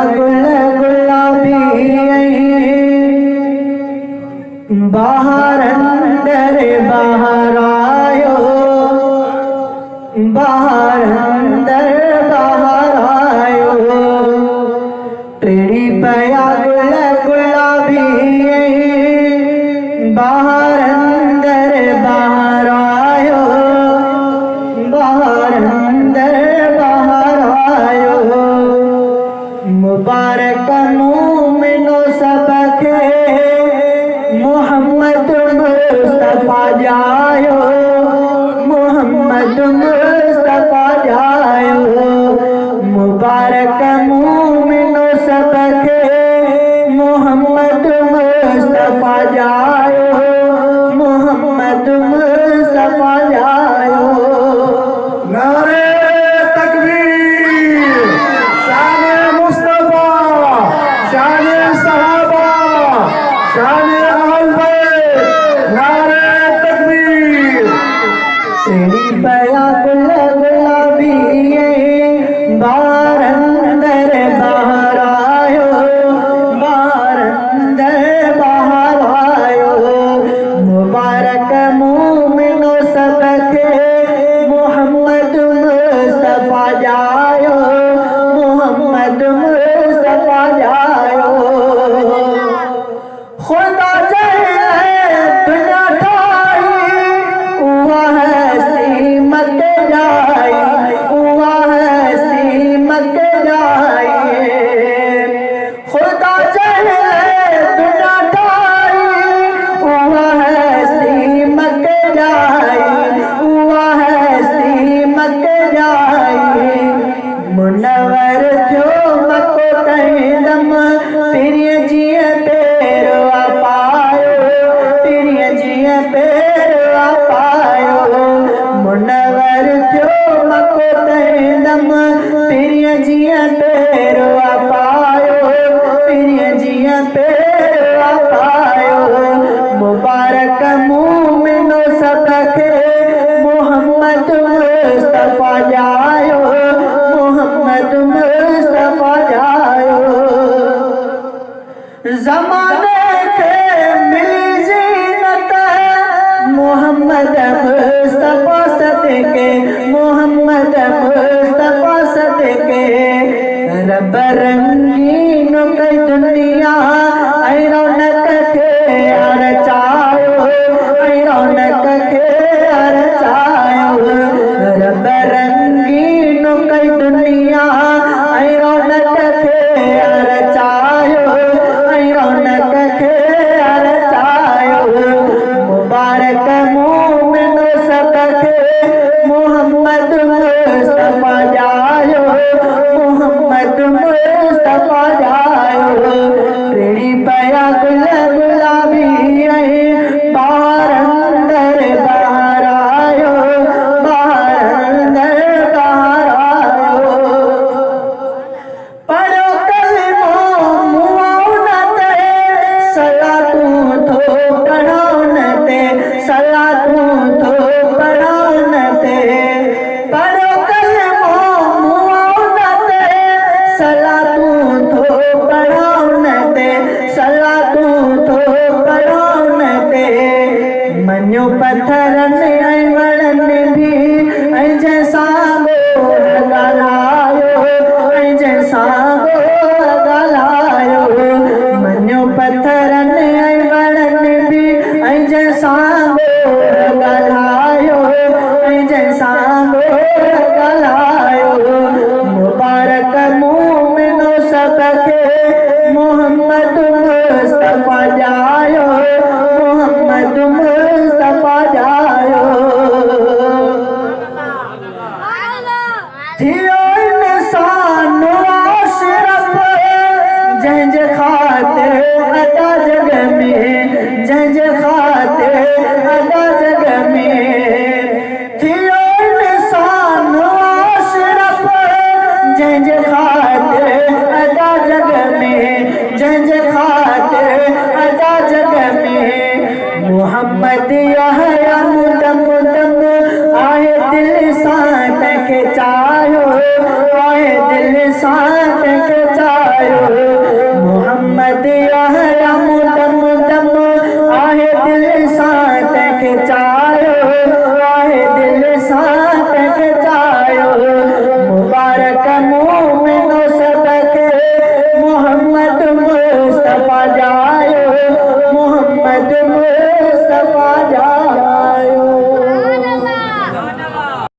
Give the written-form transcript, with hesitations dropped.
गुल गुलाबी बाहर अंदर बाहर आयो, बाहर अंदर बाहर आयो। टेढ़ी पया गुल गुलाबी बाहर अंदर बाहर आयो, बाहर अंदर बाहर आयो। मुबारक मोमिनो सबके मोहम्मद मुस्तफा जायो, मोहम्मद मुस्तफा जायो। मुबारक मोमिनो सबके मोहम्मद मुस्तफा जायो, मोहम्मद मुस्तफा जायो। नारे तकबीर, शान मुस्तफा, शान सहाबा, शान अहल बैत, नारे तकबीर। तेरी पया गुल गुलाबी बाहर अंदर बाहर आयो, बाहर अंदर बाहर आयो। मुबारक मोमिनो सबके मोहम्मद मुस्तफा जायो, मोहम्मद मुस्तफा जायो। खुदा दुनिया ठाई हुआ है सीमत जाई, हुआ है सीमत जाई। खुदा दुनिया ठाई हुआ है सीमत जाई, हुआ है सीमत जाई। मुनवर जो मको तहदम प्रिय जिए पेरवा पायो, प्रिय जिए पेरवा पायो। मुनवर जो मको तहदम प्रिय जिए पेरवा पायो, प्रिय जिए पेरवा पायो। मुबारक मोमिनो सबके मोहम्मद मुस्तफा जायो, मोहम्मद मुस्तफा जायो। ज़माने के मिली ज़ीनत मोहम्मद मुस्तफा सदके, मोहम्मद मुस्तफा सदके। रब रंगीन कई दुनिया ऐ रौनक के अरचायो, ऐ रौनक के अरचायो। रब रंगीन कई दुनिया ऐ रौनक के अरचायो, ऐ रौनक के अरचायो। मुबारक मोमिनो सबके मोहम्मद मुस्तफा जायो, मोहम्मद मुस्तफा जायो। टेढ़ी पया गुल गुलाबी बाहर अंदर बाहर आयो, बाहर अंदर बाहर आयो। पढ़ो कलमो मुआवनत सलातू तो पढ़ाउनत, सलातू तो पढ़ाउनत। पढ़ो कलमो मुआवनत सलातू तो पढ़ाउनत, सलातू तो पढ़ाउनत। मन्यो पत्थरन ऐं वणन भी ऐं जैसा गोर ॻाल्हायो, ऐं जैसा गोर ॻाल्हायो। मन्यो पत्थरन ऐं वणन भी ऐं जैसा गोर ॻाल्हायो, ऐं जैसा गोर ॻाल्हायो। मुबारक मोमिनो सबके मोहम्मद मुस्तफा जायो, मोहम्मद मुस्तफा जायो। थियो इंसान अशरफ जंहिंज खातिर अदा जग में, जंहिंज खातिर अदा